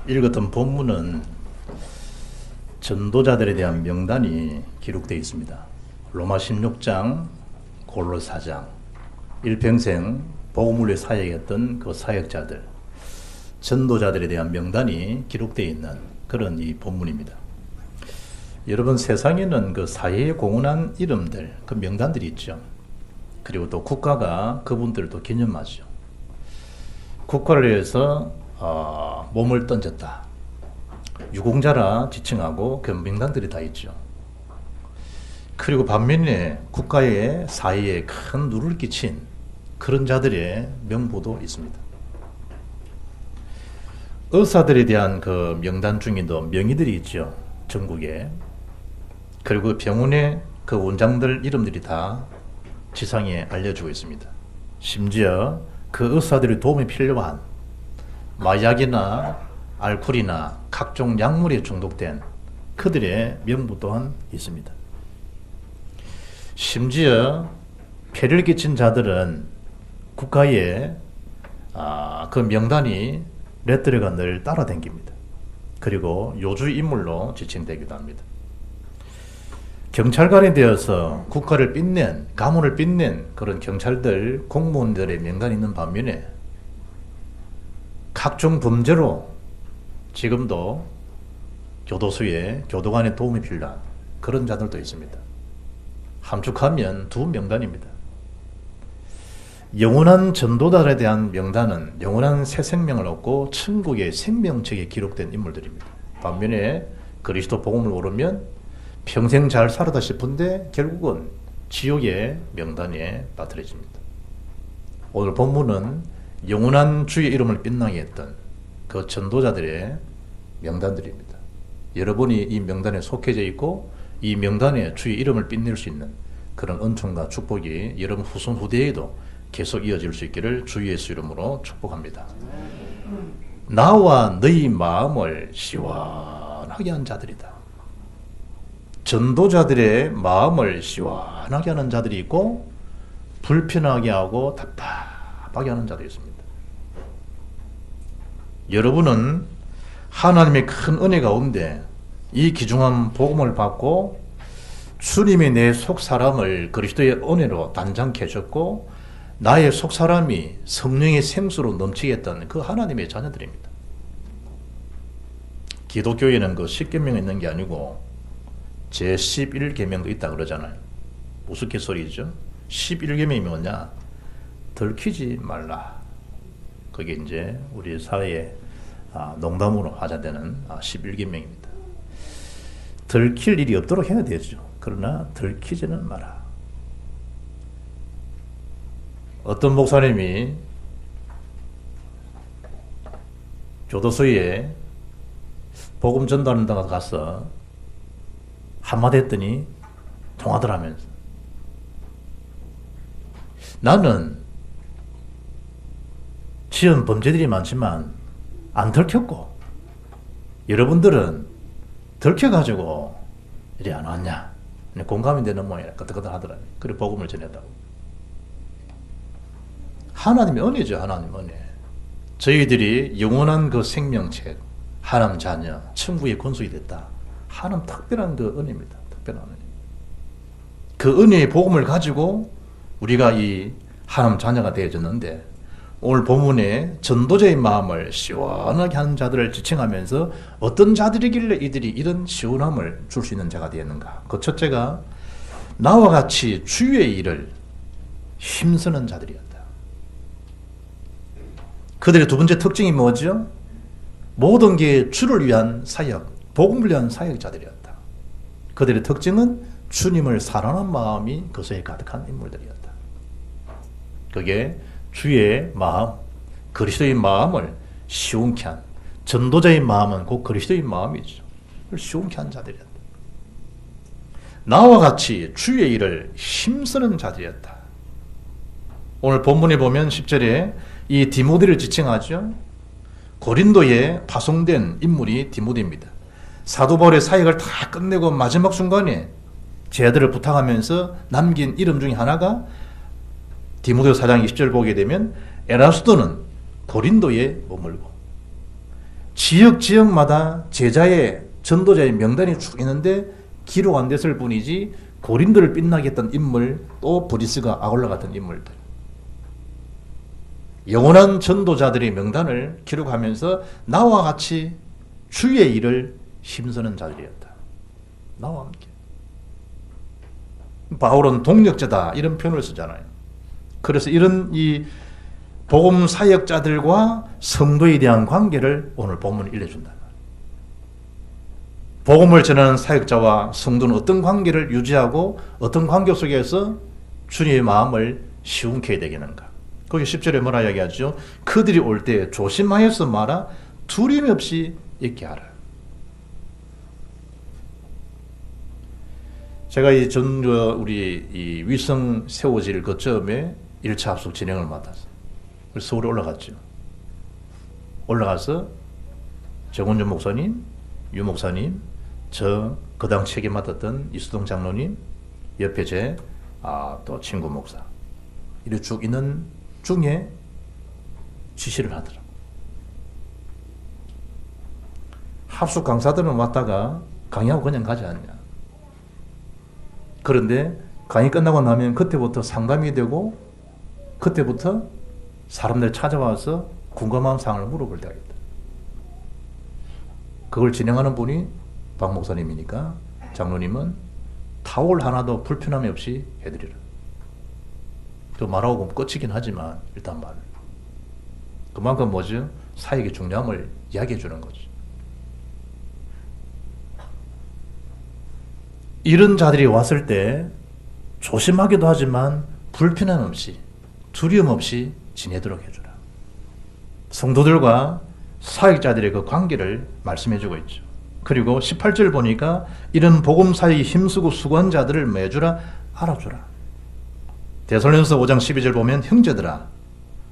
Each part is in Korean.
읽었던 본문은 전도자들에 대한 명단이 기록되어 있습니다. 로마 16장, 골로 4장, 일평생 복음을 위해 사역했던 그 사역자들, 전도자들에 대한 명단이 기록되어 있는 그런 이 본문입니다. 여러분, 세상에는 그 사회에 공헌한 이름들, 그 명단들이 있죠. 그리고 또 국가가 그분들을 또 기념하죠. 국가를 위해서 몸을 던졌다, 유공자라 지칭하고 그 명단들이 다 있죠. 그리고 반면에 국가의 사회에 큰 누를 끼친 그런 자들의 명부도 있습니다. 의사들에 대한 그 명단 중에도 명의들이 있죠, 전국에. 그리고 병원의 그 원장들 이름들이 다 지상에 알려주고 있습니다. 심지어 그 의사들의 도움이 필요한 마약이나 알코올이나 각종 약물에 중독된 그들의 명부 또한 있습니다. 심지어 폐를 끼친 자들은 국가의 그 명단이 레터가 늘 따라다닙니다. 그리고 요주 인물로 지칭되기도 합니다. 경찰관이 되어서 국가를 빛낸, 가문을 빛낸 그런 경찰들, 공무원들의 명단이 있는 반면에 각종 범죄로 지금도 교도소에 교도관의 도움이 필요한 그런 자들도 있습니다. 함축하면 두 명단입니다. 영원한 전도자에 대한 명단은 영원한 새 생명을 얻고 천국의 생명책에 기록된 인물들입니다. 반면에 그리스도 복음을 모르면 평생 잘 살았다 싶은데 결국은 지옥의 명단에 빠뜨려집니다. 오늘 본문은 영원한 주의 이름을 빛나게 했던 그 전도자들의 명단들입니다. 여러분이 이 명단에 속해져 있고 이 명단에 주의 이름을 빛낼 수 있는 그런 은총과 축복이 여러분 후손 후대에도 계속 이어질 수 있기를 주 예수 이름으로 축복합니다. 나와 너희 마음을 시원하게 한 자들이다. 전도자들의 마음을 시원하게 하는 자들이 있고 불편하게 하고 답답하게 하는 자들이 있습니다. 여러분은 하나님의 큰 은혜 가운데 이 귀중한 복음을 받고 주님이 내 속사람을 그리스도의 은혜로 단장케 하셨고 나의 속사람이 성령의 생수로 넘치게 했던 그 하나님의 자녀들입니다. 기독교에는 그 10계명이 있는 게 아니고 제11계명도 있다 그러잖아요. 무슨 개소리죠? 11계명이 뭐냐? 들키지 말라. 그게 이제 우리 사회에 농담으로 하자되는 11계명입니다. 들킬 일이 없도록 해야 되죠. 그러나 들키지는 마라. 어떤 목사님이 교도소에 복음 전달한다고 가서 한마디 했더니 통하더라면서. 나는 지은 범죄들이 많지만 안 들켰고 여러분들은 들켜가지고 이리 안 왔냐. 공감이 되는 모양이라 끄덕끄덕 하더라고요. 그래 복음을 전했다고. 하나님의 은혜죠. 하나님의 은혜. 저희들이 영원한 그 생명책, 하나님 자녀, 천국의 권속이 됐다. 하나님 특별한 그 은혜입니다. 특별한 은혜. 그 은혜의 복음을 가지고 우리가 이 하나님 자녀가 되어졌는데 오늘 본문에 전도자의 마음을 시원하게 하는 자들을 지칭하면서 어떤 자들이길래 이들이 이런 시원함을 줄 수 있는 자가 되었는가. 그 첫째가 나와 같이 주의 일을 힘쓰는 자들이었다. 그들의 두 번째 특징이 뭐죠? 모든 게 주를 위한 사역, 복음을 위한 사역자들이었다. 그들의 특징은 주님을 사랑하는 마음이 그것에 가득한 인물들이었다. 그게 주의 마음, 그리스도의 마음을 시원케 한, 전도자의 마음은 곧 그리스도의 마음이죠. 그걸 시원케 한 자들이었다. 나와 같이 주의 일을 힘쓰는 자들이었다. 오늘 본문에 보면 10절에 이 디모데를 지칭하죠. 고린도에 파송된 인물이 디모데입니다. 사도 바울의 사역을 다 끝내고 마지막 순간에 제자들을 부탁하면서 남긴 이름 중에 하나가 디모데 4장 20절 보게 되면 에라스도는 고린도에 머물고 지역마다 제자의 전도자의 명단이 쭉 있는데 기록 안 됐을 뿐이지 고린도를 빛나게 했던 인물, 또 브리스가 아울러 같은 인물들, 영원한 전도자들의 명단을 기록하면서 나와 같이 주의 일을 힘쓰는 자들이었다. 나와 함께. 바울은 동력자다 이런 표현을 쓰잖아요. 그래서 이런 이 복음 사역자들과 성도에 대한 관계를 오늘 본문을 일러준다. 복음을 전하는 사역자와 성도는 어떤 관계를 유지하고 어떤 관계 속에서 주님의 마음을 시원케 되겠는가. 거기 10절에 뭐라 이야기하죠? 그들이 올 때 조심하여서 말아 두려움 없이 있게 하라. 제가 우리 이 위성 세워질 거점에 1차 합숙 진행을 맡았어요. 그래서 서울에 올라갔죠. 올라가서 정원준 목사님, 유 목사님, 그 당 책임 맡았던 이수동 장로님, 옆에 또 친구 목사, 이렇게 쭉 있는 중에 지시를 하더라고요. 합숙 강사들은 왔다가 강의하고 그냥 가지 않냐. 그런데 강의 끝나고 나면 그때부터 상담이 되고 그때부터 사람들 찾아와서 궁금한 사항을 물어볼 때가 있다. 그걸 진행하는 분이 박 목사님이니까 장로님은 타월 하나도 불편함이 없이 해드리라. 또 말하고 보면 끝이긴 하지만 일단 말. 그만큼 뭐죠? 사역의 중요함을 이야기해 주는 거죠. 이런 자들이 왔을 때 조심하기도 하지만 불편함 없이 두려움 없이 지내도록 해주라. 성도들과 사역자들의 그 관계를 말씀해 주고 있죠. 그리고 18절 보니까 이런 복음 사역에 힘쓰고 수고한 자들을 매주라 알아주라. 데살로니가서 5장 12절 보면 형제들아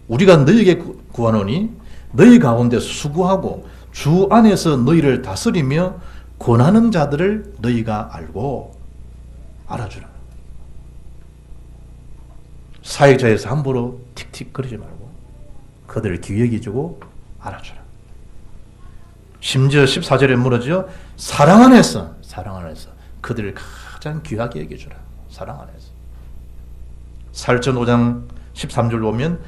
우리가 너희에게 구하노니 너희 가운데 수고하고 주 안에서 너희를 다스리며 권하는 자들을 너희가 알고 알아주라. 사역자에서 함부로 틱틱거리지 말고 그들을 귀하게 주고 알아주라. 심지어 14절에 물어죠. 사랑 안에서 그들을 가장 귀하게 여겨주라. 사랑 안에서. 사도행전 5장 13절 보면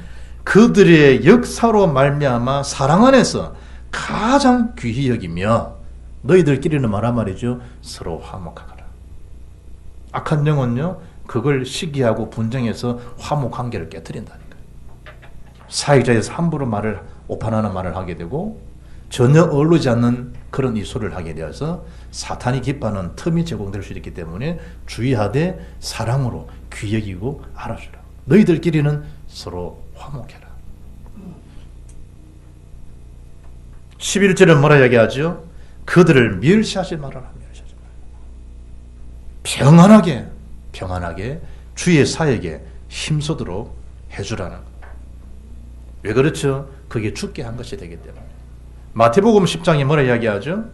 그들의 역사로 말미암아 사랑 안에서 가장 귀히 여기며 너희들끼리는 말한 말이죠. 서로 화목하거라. 악한 영은요. 그걸 시기하고 분쟁해서 화목 관계를 깨뜨린다니까요. 사역자에서 함부로 오판하는 말을 하게 되고 전혀 어울리지 않는 그런 이소를 하게 되어서 사탄이 기뻐하는 틈이 제공될 수 있기 때문에 주의하되 사랑으로 귀 여기고 알아주라. 너희들끼리는 서로 화목해라. 11절은 뭐라 이야기하죠? 그들을 멸시하지 말아라. 평안하게 주의 사역에 힘쓰도록 해주라는 것. 왜 그렇죠? 그게 죽게 한 것이 되기 때문에. 마태복음 10장에 뭐라 이야기하죠?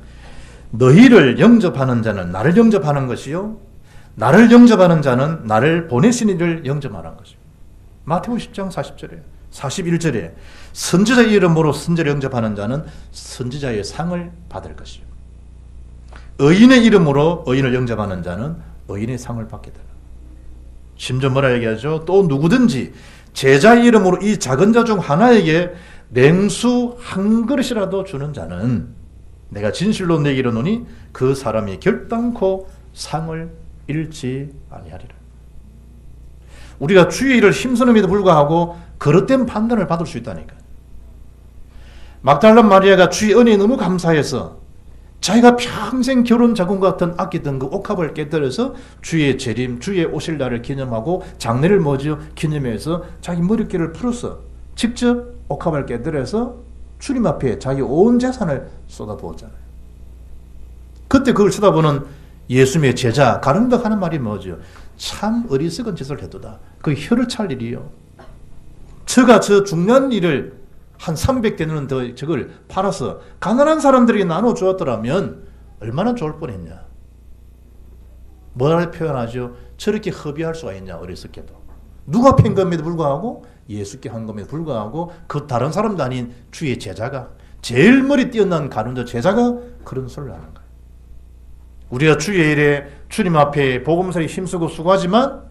너희를 영접하는 자는 나를 영접하는 것이요 나를 영접하는 자는 나를 보내신 이를 영접하는 것이요. 마태복음 10장 41절에 선지자의 이름으로 선지자를 영접하는 자는 선지자의 상을 받을 것이요 의인의 이름으로 의인을 영접하는 자는 의인의 상을 받게 되라. 심지어 뭐라 얘기하죠? 또 누구든지 제자의 이름으로 이 작은 자 중 하나에게 냉수 한 그릇이라도 주는 자는 내가 진실로 내게 이르노니 그 사람이 결단코 상을 잃지 아니하리라. 우리가 주의 일을 힘쓰는에도 불구하고 그릇된 판단을 받을 수 있다니까. 막달라 마리아가 주의 은혜에 너무 감사해서 자기가 평생 결혼 자금과 같은 아끼던 그 옥합을 깨뜨려서 주의 재림, 주의 오실 날을 기념하고 장례를 기념해서 자기 머릿결을 풀어서 직접 옥합을 깨뜨려서 주님 앞에 자기 온 재산을 쏟아부었잖아요. 그때 그걸 쳐다보는 예수님의 제자 가룟덕 하는 말이 뭐죠? 참 어리석은 짓을 해도다. 그 혀를 찰 일이요. 저가 저 중요한 일을 한 300대는 더 저걸 팔아서 가난한 사람들에게 나눠 주었더라면 얼마나 좋을 뻔했냐. 뭐라 표현하죠? 저렇게 허비할 수가 있냐. 어리석게도. 누가 팬 것에도 불구하고 예수께 한 것에도 불구하고 그 다른 사람도 아닌 주의 제자가 제일 머리 뛰어난 간운자 제자가 그런 소리를 하는 거예요. 우리가 주의 일에 주님 앞에 복음서에 힘쓰고 수고하지만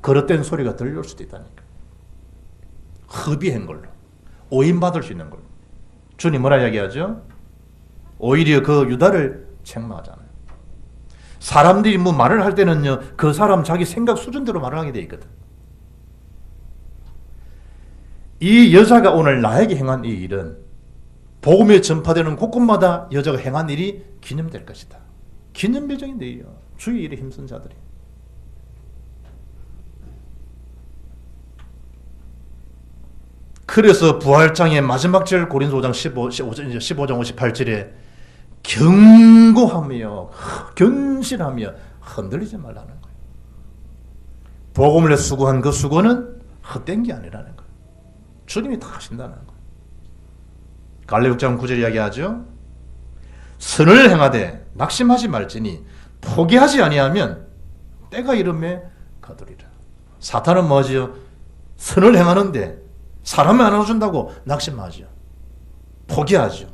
그릇된 소리가 들려올 수도 있다니까. 허비한 걸로, 오인받을 수 있는 걸로. 주님 뭐라 이야기하죠? 오히려 그 유다를 책망하잖아요. 사람들이 뭐 말을 할 때는요, 그 사람 자기 생각 수준대로 말을 하게 돼 있거든. 이 여자가 오늘 나에게 행한 이 일은 복음이 전파되는 곳곳마다 여자가 행한 일이 기념될 것이다. 기념비적인데요. 주의 일에 힘쓴 자들이. 그래서 부활장의 마지막 절 고린도서 5장 15장 58절에 경고하며 견실하며 흔들리지 말라는 거예요. 복음을 위해 수고한 그 수고는 헛된 게 아니라는 거예요. 주님이 다 하신다는 거예요. 갈라디아 6장 9절 이야기하죠. 선을 행하되 낙심하지 말지니 포기하지 아니하면 때가 이름에 거두리라. 사탄은 뭐지요? 선을 행하는데 사람을 안 안아준다고 낙심하죠. 포기하죠.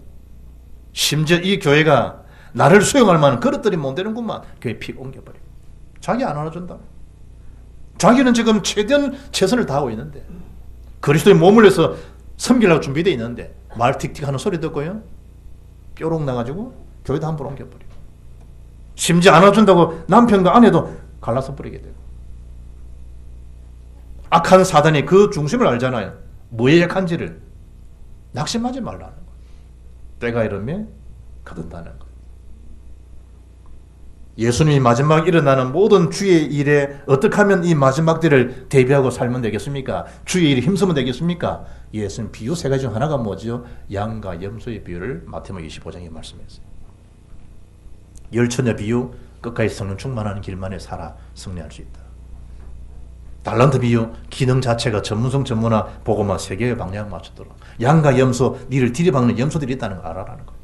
심지어 이 교회가 나를 수용할 만한 그릇들이 못 되는구만. 교회 픽 옮겨버려. 자기 안 안아준다고. 자기는 지금 최선을 다하고 있는데 그리스도의 몸을 위해서 섬기려고 준비되어 있는데 말 틱틱 하는 소리 듣고요. 뾰록 나가지고 교회도 함부로 옮겨버려. 심지어 안아준다고 남편과 아내도 갈라서 버리게 되고. 악한 사단이 그 중심을 알잖아요. 뭐에 약한지를. 낙심하지 말라는 거예요. 때가 이르면 거둔다는 거예요. 예수님이 마지막 일어나는 모든 주의 일에 어떻게 하면 이 마지막 때를 대비하고 살면 되겠습니까? 주의 일에 힘쓰면 되겠습니까? 예수님 비유 세 가지 중 하나가 뭐죠? 양과 염소의 비유를 마태복음 25장에 말씀했어요. 열처녀 비유, 끝까지 성령 충만하는 길만에 살아 승리할 수 있다. 달란트 비유, 기능 자체가 전문성 전문화 복음화 세 개의 방향을 맞추도록. 양과 염소, 니를 들이박는 염소들이 있다는 거 알아라는 거예요.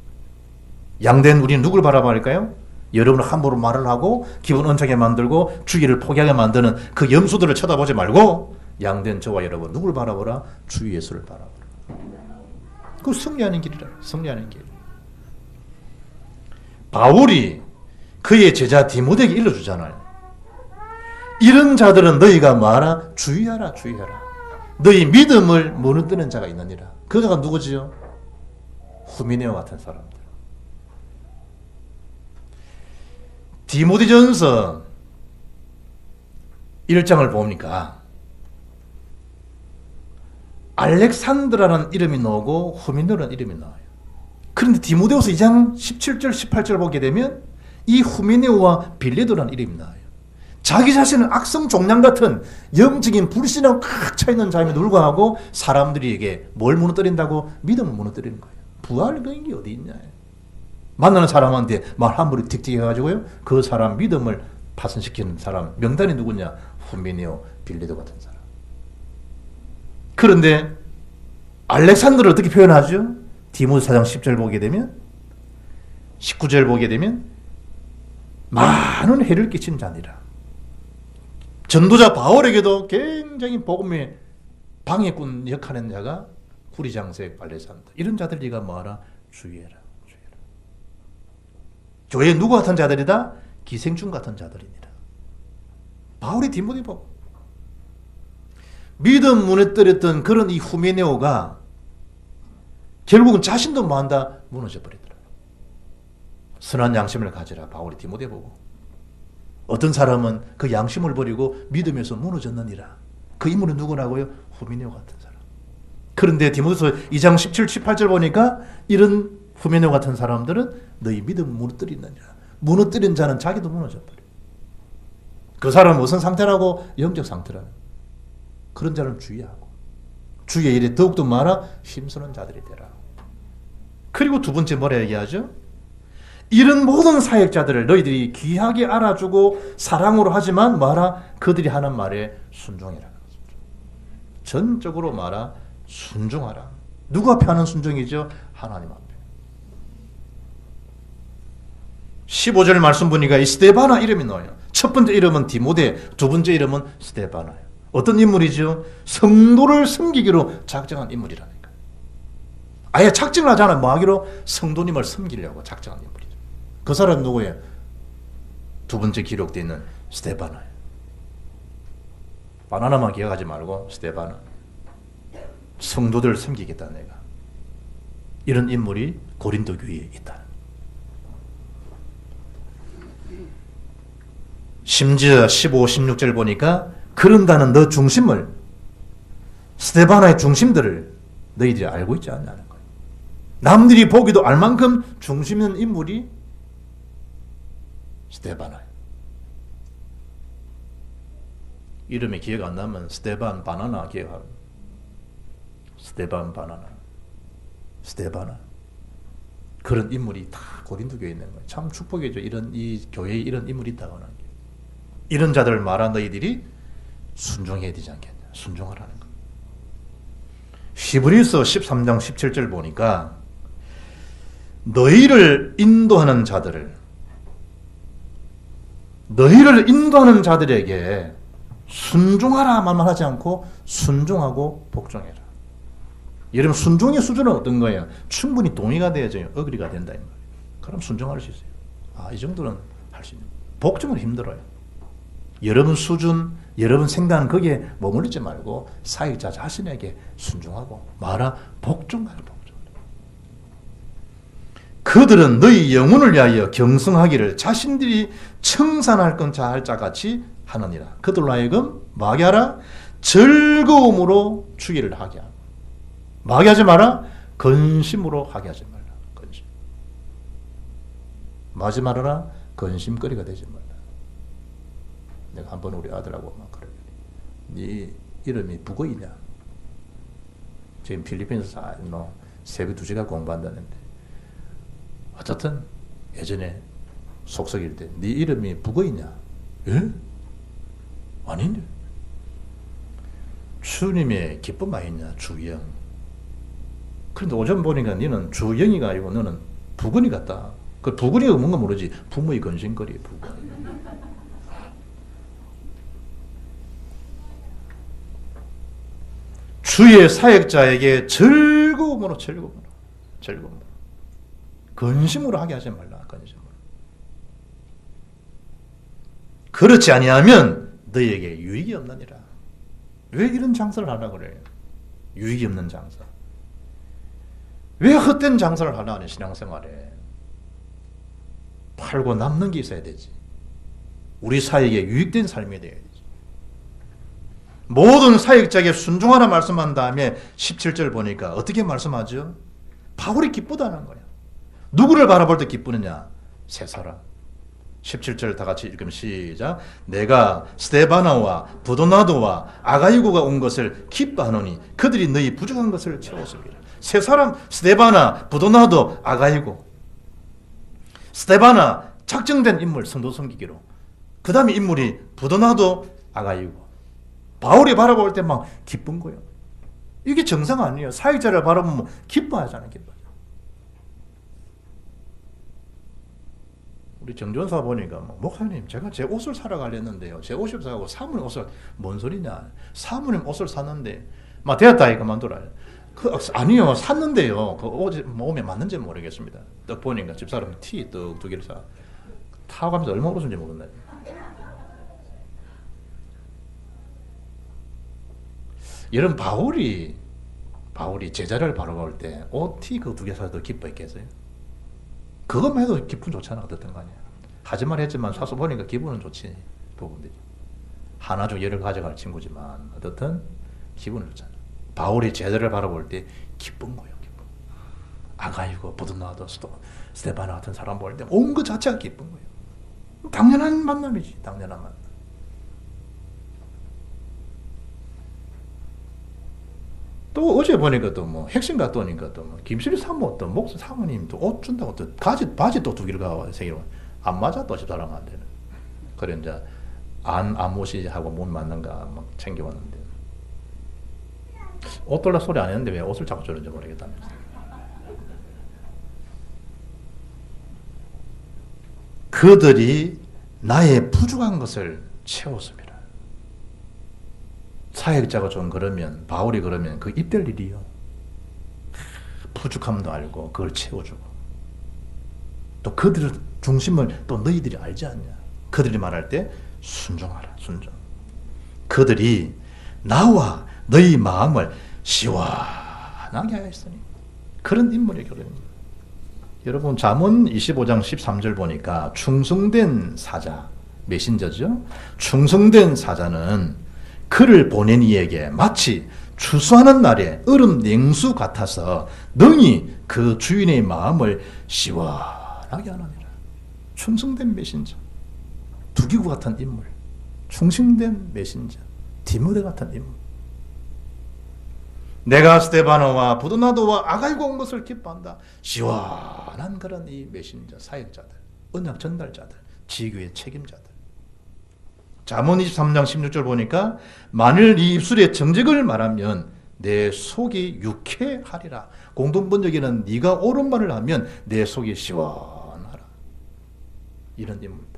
양된 우리는 누굴 바라봐할까요? 여러분은 함부로 말을 하고 기분 언짢게 만들고 주의를 포기하게 만드는 그 염소들을 쳐다보지 말고 양된 저와 여러분 누굴 바라보라? 주 예수를 바라보라. 그 승리하는 길이라. 승리하는 길. 바울이 그의 제자 디모데에게 일러주잖아요. 이런 자들은 너희가 뭐하라? 주의하라, 주의하라. 너희 믿음을 무너뜨리는 자가 있느니라. 그 자가 누구지요? 후미네오 같은 사람들. 디모데전서 1장을 보니까 알렉산드라는 이름이 나오고 후미네오라는 이름이 나와요. 그런데 디모데후서 2장 17절 18절 보게 되면 이 후미네오와 빌레도라는 이름이 나와요. 자기 자신은 악성 종양 같은 영적인 불신하고 꽉 차있는 자임에도 불구하고 사람들에게 뭘 무너뜨린다고? 믿음을 무너뜨리는 거예요. 부활적인 게 어디 있냐. 만나는 사람한테 말 함부로 틱틱 해가지고요. 그 사람 믿음을 파손시키는 사람 명단이 누구냐? 후미네오, 빌레도 같은 사람. 그런데 알렉산드를 어떻게 표현하죠? 디모데 4장 10절 보게 되면 19절 보게 되면 많은 해를 끼친 자니라. 전도자 바울에게도 굉장히 복음의 방해꾼 역하는 자가 구리장색 알렉산더. 이런 자들 네가 뭐하라? 주의해라. 주의해라. 교회에 누구 같은 자들이다? 기생충 같은 자들입니다. 바울이 디모데 보고 믿음 무너뜨렸던 그런 이 후미네오가 결국은 자신도 뭐한다? 무너져 버리더라. 선한 양심을 가지라. 바울이 디모데 보고. 어떤 사람은 그 양심을 버리고 믿음에서 무너졌느니라. 그 인물은 누구라고요? 후미네오 같은 사람. 그런데 디모데서 2장 17, 18절 보니까 이런 후미네오 같은 사람들은 너희 믿음을 무너뜨리느니라. 무너뜨린 자는 자기도 무너져 버려. 그 사람은 무슨 상태라고? 영적 상태라는. 그런 자는 주의하고 주의 일에 더욱더 많아 힘쓰는 자들이 되라. 그리고 두 번째 뭐라 얘기하죠? 이런 모든 사역자들을 너희들이 귀하게 알아주고 사랑으로 하지만 말아 그들이 하는 말에 순종해라. 전적으로 말아 순종하라. 누구 앞에 하는 순종이죠? 하나님 앞에. 15절 말씀 보니까 이 스데바나 이름이 나와요. 첫 번째 이름은 디모데, 두 번째 이름은 스데바나예요. 어떤 인물이죠? 성도를 섬기기로 작정한 인물이라니까. 아예 작정을 하지 않아요. 뭐 하기로? 성도님을 섬기려고 작정한 인물이죠. 그 사람 누구예요? 두 번째 기록되어 있는 스데바나예요. 바나나만 기억하지 말고 스데바나. 성도들을 섬기겠다 내가. 이런 인물이 고린도 교회에 있다. 심지어 15, 16절 보니까 그런다는 너 중심을, 스데바나의 중심들을 너희들이 알고 있지 않냐는 거예요. 남들이 보기도 알 만큼 중심 있는 인물이 스데바나예요. 이름이 기억 안 나면 스데반 바나나 기억하고. 스데반 바나나. 스데바나. 그런 인물이 다 고린도 교회에 있는 거예요. 참 축복이죠. 이 교회에 이런 인물이 있다고 하는 게. 이런 자들을 말한 너희들이 순종해야 되지 않겠냐. 순종하라는 거예요. 히브리서 13장 17절 보니까 너희를 인도하는 자들에게 순종하라 말만 하지 않고 순종하고 복종해라. 여러분 순종의 수준은 어떤 거예요? 충분히 동의가 되어져요. 어그리가 된다. 그럼 순종할 수 있어요. 이 정도는 할 수 있는. 복종은 힘들어요. 여러분 수준, 여러분 생각은 거기에 머무르지 말고 사역자 자신에게 순종하고 마라 복종하라. 그들은 너희 영혼을 위하여 경성하기를 자신들이 청산할 건 잘 자같이 하느니라. 그들로 하여금 뭐하게 하라? 즐거움으로 주기를 하게 하라. 뭐하게 하지 마라? 근심으로 하게 하지 말라. 근심. 뭐하지 말아라? 근심거리가 되지 말라. 내가 한번 우리 아들하고 막 그래. 네 이름이 북어이냐? 지금 필리핀에서 새벽 2시간 공부한다는데 어쨌든 예전에 속석일 때 네 이름이 북어이냐? 예? 아닌데. 주님의 기쁨 많이 있냐? 주영. 그런데 오전 보니까 너는 주영이가 아니고 너는 북은이 같다. 그 북은이가 뭔가 모르지. 부모의 근심거리 북은. 주의 사역자에게 즐거움으로 근심으로 하게 하지 말라. 근심으로. 그렇지 아니하면 너희에게 유익이 없느니라. 왜 이런 장사를 하라고 그래요? 유익이 없는 장사. 왜 헛된 장사를 하나 신앙생활에. 팔고 남는 게 있어야 되지. 우리 사역에 유익된 삶이 되어야 되지. 모든 사역자에게 순종하라 말씀한 다음에 17절 보니까 어떻게 말씀하죠? 바울이 기쁘다는 거야. 누구를 바라볼 때 기쁘느냐? 세 사람. 17절 다 같이 읽으면 시작. 내가 스데바나와 부도나도와 아가이고가 온 것을 기뻐하노니 그들이 너희 부족한 것을 채웠습니다. 세 사람, 스데바나, 부도나도, 아가이고. 스데바나 작정된 인물, 성도 섬기기로. 그 다음에 인물이 부도나도, 아가이고. 바울이 바라볼 때 막 기쁜 거예요. 이게 정상 아니에요. 사역자를 바라보면 기뻐하잖아요. 우리 정전사 보니까 목사님 제가 제 옷을 사러 가려는데요. 제 옷을 사고 사모님 옷을 뭔 소리냐. 사모님 옷을 샀는데 막 되었다 이거 그만둬라. 아니요 샀는데요. 그 옷이 몸에 맞는지 모르겠습니다. 딱 보니까 집사람 티 떡 2개를 사. 타고 가면서 얼마 오르는지 모르네. 여러분 바울이 제자를 바라볼 때 옷 티 그 2개 사서 기뻐했겠어요? 그것만 해도 기분 좋잖아. 어떻든 간에. 하지만 했지만 사서 보니까 기분은 좋지. 부분들이. 하나 중 열을 가져갈 친구지만 어떻든 기분은 좋잖아. 바울이 제자를 바라볼 때 기쁜 거예요. 기쁜. 아가이고 부도나도 스데바나 같은 사람 볼 때 온 것 자체가 기쁜 거예요. 당연한 만남이지. 당연한 만남. 또 어제 보니까 또 뭐 핵심가 또니까 또 뭐 김수리 사모 또 목사 사모님 또 옷 준다고 또 바지 또 2개를 가와 생기로 안 맞아 또 집사람한테는. 그래 이제 안 못이 하고 못 맞는가 막 챙겨왔는데 옷 달라 소리 안 했는데 왜 옷을 자꾸 주는지 모르겠다면서. 그들이 나의 부족한 것을 채웠습니다. 사역자가 좀 그러면 바울이 그러면 그 입될 일이요. 부족함도 알고 그걸 채워주고, 또 그들의 중심을 또 너희들이 알지 않냐. 그들이 말할 때 순종하라. 순종. 그들이 나와 너희 마음을 시원하게 하였으니. 그런 인물의 교련입니다. 여러분 잠언 25장 13절 보니까 충성된 사자, 메신저죠. 충성된 사자는 그를 보낸 이에게 마치 추수하는 날에 얼음 냉수 같아서 능히 그 주인의 마음을 시원하게 하느니라. 충성된 메신저, 두기구 같은 인물, 충성된 메신저, 디모데 같은 인물. 내가 스데바노와 부도나도와 아갈고 온 것을 기뻐한다. 시원한 그런 이 메신저, 사역자들, 언약 전달자들, 지교의 책임자들. 잠언 23장 16절 보니까 만일 네 입술에 정직을 말하면 내 속이 유쾌하리라. 공동번역에는 네가 옳은 말을 하면 내 속이 시원하라. 이런 인물들.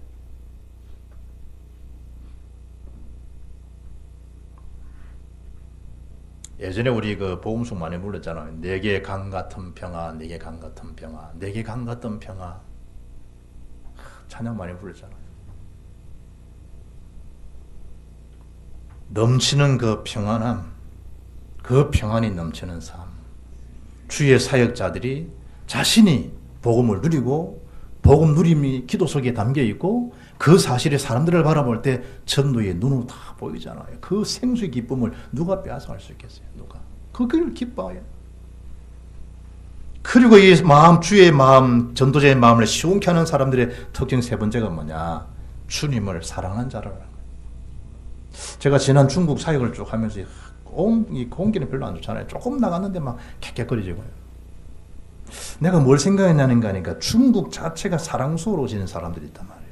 예전에 우리 그 복음송 많이 불렀잖아요. 내게 강 같은 평화, 내게 강 같은 평화, 내게 강 같은 평화. 찬양 많이 불렀잖아요. 넘치는 그 평안함, 그 평안이 넘치는 삶. 주의 사역자들이 자신이 복음을 누리고 복음 누림이 기도 속에 담겨 있고 그 사실이 사람들을 바라볼 때 전도의 눈으로 다 보이잖아요. 그 생수의 기쁨을 누가 빼앗아갈 수 있겠어요? 누가? 그걸 기뻐해요. 그리고 이 마음, 주의 마음, 전도자의 마음을 시원케 하는 사람들의 특징 세 번째가 뭐냐? 주님을 사랑하는 자라는 거예요. 제가 지난 중국 사역을 쭉 하면서 이 공기는 별로 안 좋잖아요. 조금 나갔는데 막 객객거리지고요. 내가 뭘 생각했냐는가 하니까 중국 자체가 사랑스러워지는 사람들이 있단 말이에요.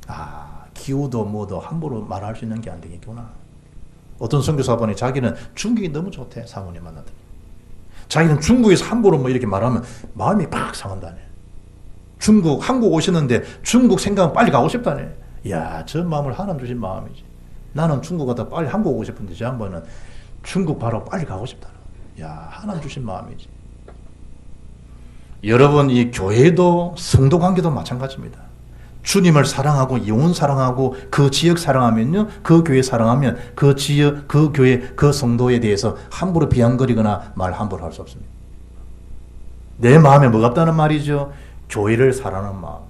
아, 기후도 뭐도 함부로 말할 수 있는 게 안 되겠구나. 어떤 선교사분이 자기는 중국이 너무 좋대. 사모님 만나더니. 자기는 중국에서 함부로 뭐 이렇게 말하면 마음이 팍 상한다네. 한국 오시는데 중국 생각은 빨리 가고 싶다네. 이야, 저 마음을 하나님 주신 마음이지. 나는 중국 가다 빨리 한국 오고 싶은데 저 양반은 중국 바로 빨리 가고 싶다는. 야, 하나님 주신 마음이지. 여러분, 이 교회도 성도 관계도 마찬가지입니다. 주님을 사랑하고 영혼 사랑하고 그 지역 사랑하면요, 그 교회 사랑하면 그 지역, 그 교회, 그 성도에 대해서 함부로 비아냥거리거나 말 함부로 할 수 없습니다. 내 마음에 뭐가 없다는 말이죠? 교회를 사랑하는 마음.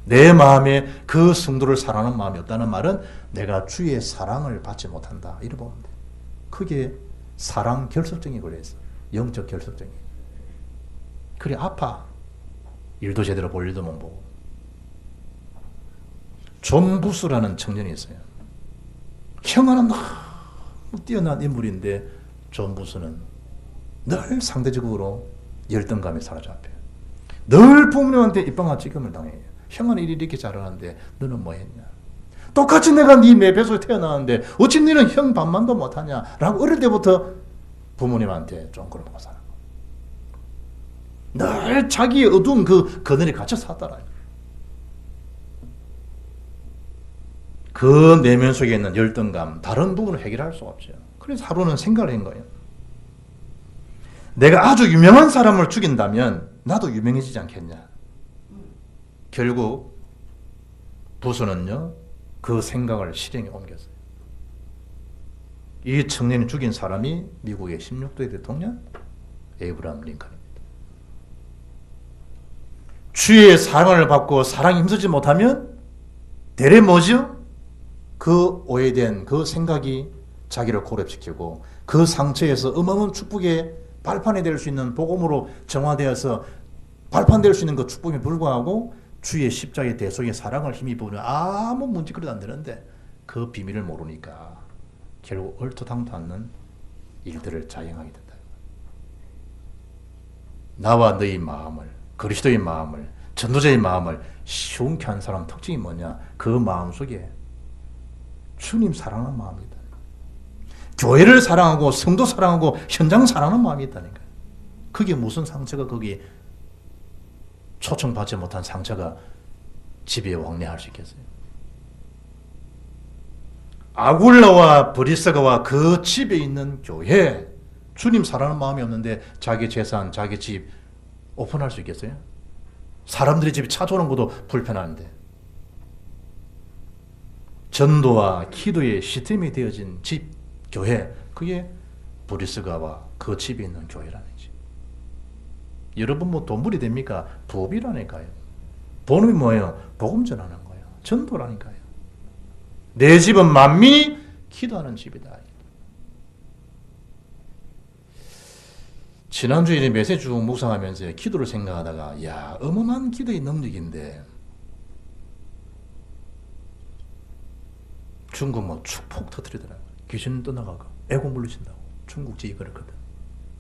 내 마음에 그 성도를 사랑하는 마음이 없다는 말은 내가 주의 사랑을 받지 못한다. 이렇게 보면 돼. 그게 사랑 결석증이 걸려있어. 영적 결석증이. 그래 아파. 일도 제대로 볼 일도 못 보고. 존 부스라는 청년이 있어요. 형아는 너무 뛰어난 인물인데 존 부스는 늘 상대적으로 열등감에 사로잡혀요. 늘 부모님한테 입방아 지금을 당해요. 형은 일이 이렇게 잘하는데 너는 뭐 했냐. 똑같이 내가 네 매배소에 태어나는데 어찌 너는 형 반만도 못하냐 라고 어릴 때부터 부모님한테 좀 그러고 살아. 늘 자기의 어두운 그 그늘에 갇혀 살더라. 그 내면 속에 있는 열등감, 다른 부분을 해결할 수가 없죠. 그래서 하루는 생각을 한 거예요. 내가 아주 유명한 사람을 죽인다면 나도 유명해지지 않겠냐. 결국 부수는요, 그 생각을 실행에 옮겼어요. 이 청년이 죽인 사람이 미국의 16대 대통령 에이브라함 링컨입니다. 주의 사랑을 받고 사랑이 힘쓰지 못하면 대래 뭐죠? 그 오해된 그 생각이 자기를 고립시키고 그 상처에서 어마어마한 축복의 발판이 될 수 있는 복음으로 정화되어서 발판될 수 있는 그 축복에 불과하고 주의 십자가의 대속의 사랑을 힘입으면 아무 문제거리도 안 되는데 그 비밀을 모르니까 결국 얼토당토 않는 일들을 자행하게 된다. 나와 너희 마음을, 그리스도의 마음을, 전도자의 마음을 시원케 한 사람 특징이 뭐냐? 그 마음 속에 주님 사랑하는 마음이 있다. 교회를 사랑하고 성도 사랑하고 현장 사랑하는 마음이 있다니까. 그게 무슨 상처가 거기 초청받지 못한 상처가 집에 왕래할 수 있겠어요? 아굴라와 브리스가와 그 집에 있는 교회, 주님 사랑하는 마음이 없는데 자기 재산, 자기 집 오픈할 수 있겠어요? 사람들이 집에 찾아오는 것도 불편한데. 전도와 기도의 시스템이 되어진 집, 교회, 그게 브리스가와 그 집에 있는 교회라는 거지. 여러분 뭐 돈벌이 됩니까? 부업이라니까요. 본업이 뭐예요? 복음 전하는 거예요. 전도라니까요. 내 집은 만민이 기도하는 집이다. 지난주에 메시지 쭉 묵상하면서 기도를 생각하다가 야, 어마어마한 기도의 능력인데 중국 뭐 축폭 터뜨리더라고요. 귀신 떠나가고 애고 물리신다고. 중국집이 그렇거든.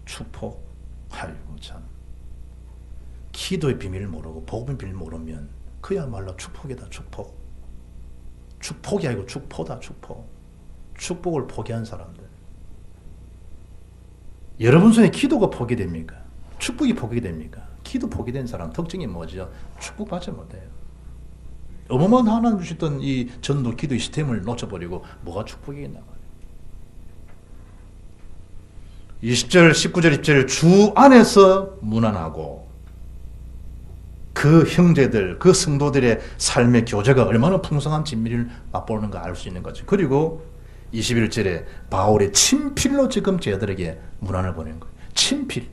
축폭. 아이고 참. 기도의 비밀을 모르고 복음의 비밀을 모르면 그야말로 축폭이다. 축폭. 축폭이 아니고 축포다. 축포. 축복을 포기한 사람들. 여러분 손에 기도가 포기됩니까? 축복이 포기됩니까? 기도 포기된 사람 특징이 뭐죠? 축복받지 못해요. 어마어마한 하나님 주셨던 이 전도 기도의 시스템을 놓쳐버리고 뭐가 축복이겠나 말이에요. 20절, 19절, 20절 주 안에서 무난하고 그 형제들, 그 성도들의 삶의 교제가 얼마나 풍성한 진미를 맛보는가 알 수 있는 거죠. 그리고 21절에 바울이 친필로 지금 저들에게 문안을 보낸 거예요. 친필.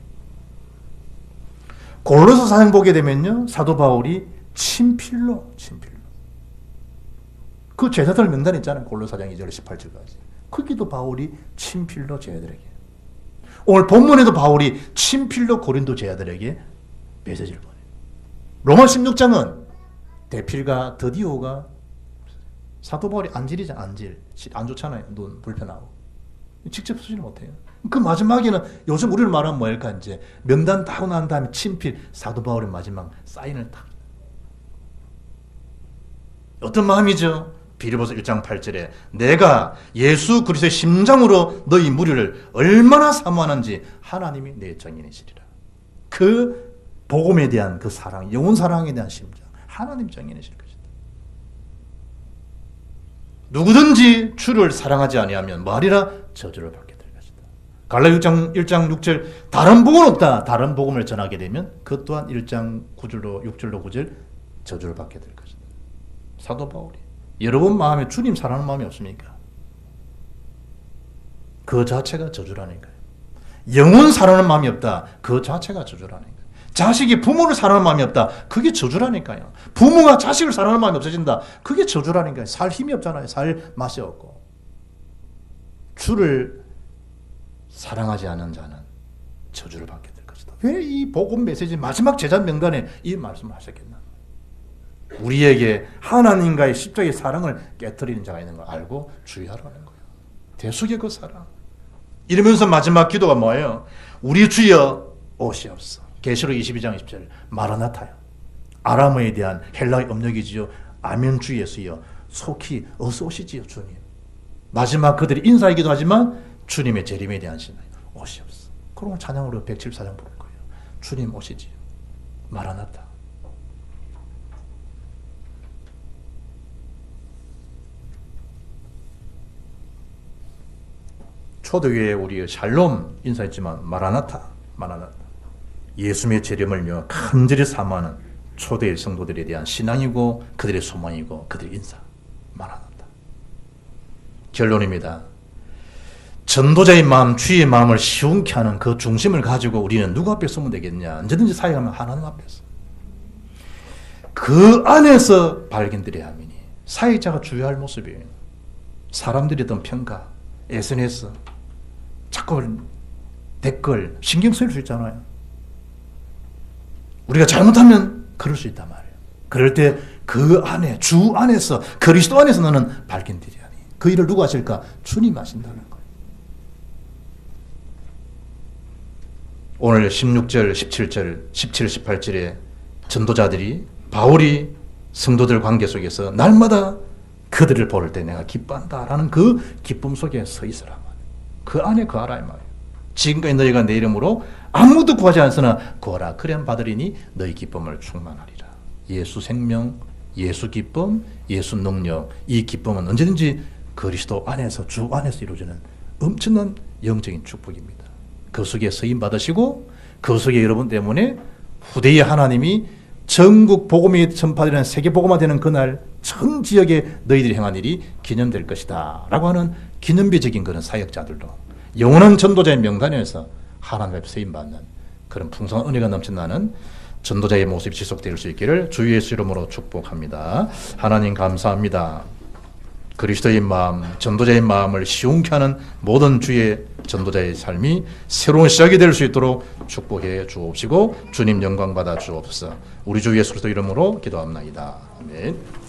골로새 사장 보게 되면요, 사도 바울이 친필로. 그 제자들 명단 있잖아요. 골로새 4장 2절 18절까지. 거기도 바울이 친필로 제자들에게. 오늘 본문에도 바울이 친필로 고린도 제자들에게 메시지를 보내요. 로마 16장은 대필과 드디오가 사도 바울이 안질이잖아. 안질. 안 좋잖아요. 눈 불편하고. 직접 쓰지를 못해요. 그 마지막에는 요즘 우리를 말하면 뭐일까 이제 명단 따고 난 다음에 친필 사도 바울의 마지막 사인을 딱. 어떤 마음이죠? 빌립보서 1장 8절에 내가 예수 그리스도의 심장으로 너희 무리를 얼마나 사모하는지 하나님이 내 정인이시리라. 그 복음에 대한 그 사랑, 영혼 사랑에 대한 심장, 하나님 정인이실 것이다. 누구든지 주를 사랑하지 아니하면 말이라 저주를 받게 될 것이다. 갈라디아 1장 6절 다른 복은 없다. 다른 복음을 전하게 되면 그 또한 1장 9절로 6절로 9절 저주를 받게 될 것이다. 사도 바울이 여러분 마음에 주님 사랑하는 마음이 없습니까? 그 자체가 저주라니까요. 영혼 사랑하는 마음이 없다. 그 자체가 저주라니까요. 자식이 부모를 사랑하는 마음이 없다. 그게 저주라니까요. 부모가 자식을 사랑하는 마음이 없어진다. 그게 저주라니까요. 살 힘이 없잖아요. 살 맛이 없고. 주를 사랑하지 않는 자는 저주를 받게 될 것이다. 왜 이 복음 메시지 마지막 제자 명단에 이 말씀을 하셨겠나? 우리에게 하나님과의 십자가의 사랑을 깨뜨리는 자가 있는 걸 알고 주의하라는 거예요. 대속의 그 사랑. 이러면서 마지막 기도가 뭐예요? 우리 주여 오시옵소서. 계시록 22장 20절 마라나타요. 아람어에 대한 헬라의 음력이지요. 아멘 주 예수여 속히 어서 오시지요 주님. 마지막 그들이 인사이기도 하지만 주님의 재림에 대한 신앙 오시옵소서. 그럼 찬양으로 174장 부를 거예요. 주님 오시지요. 마라나타. 초대교회 우리 샬롬 인사했지만 마라나타. 예수님의 재림을 며 간절히 사모하는 초대의 성도들에 대한 신앙이고 그들의 소망이고 그들의 인사. 마라나타. 결론입니다. 전도자의 마음, 주의 마음을 시원케 하는 그 중심을 가지고 우리는 누구 앞에 서면 되겠냐? 언제든지 사역하면 하나님 앞에서. 그 안에서 발견되어야 하미니 사역자가 주의할 모습이에요. 사람들이 어떤 평가, SNS, 자꾸 댓글, 신경 쓸 수 있잖아요. 우리가 잘못하면 그럴 수 있단 말이에요. 그럴 때 그 안에, 주 안에서, 그리스도 안에서 너는 발견되리하니. 그 일을 누가 하실까? 주님 하신다는 거예요. 오늘 16절, 17절, 17, 18절에 전도자들이 바울이 성도들 관계 속에서 날마다 그들을 볼 때 내가 기뻐한다라는 그 기쁨 속에 서 있으라. 그 안에 거하라 이 말이에요. 지금까지 너희가 내 이름으로 아무도 구하지 않으나 구하라. 그래야 받으리니 너희 기쁨을 충만하리라. 예수 생명, 예수 기쁨, 예수 능력. 이 기쁨은 언제든지 그리스도 안에서 주 안에서 이루어지는 엄청난 영적인 축복입니다. 그 속에 쓰임 받으시고 그 속에 여러분 때문에 후대의 하나님이 전국 복음이 전파되는 세계 복음화 되는 그날 전 지역에 너희들이 행한 일이 기념될 것이다 라고 하는 기념비적인 그런 사역자들로 영원한 전도자의 명단에서 하나님 앞에 쓰임받는 그런 풍성한 은혜가 넘쳐나는 전도자의 모습이 지속될 수 있기를 주 예수 이름으로 축복합니다. 하나님 감사합니다. 그리스도의 마음, 전도자의 마음을 시원케 하는 모든 주의 전도자의 삶이 새로운 시작이 될 수 있도록 축복해 주옵시고 주님 영광 받아 주옵소서. 우리 주 예수 그리스도 이름으로 기도합나이다. 아멘.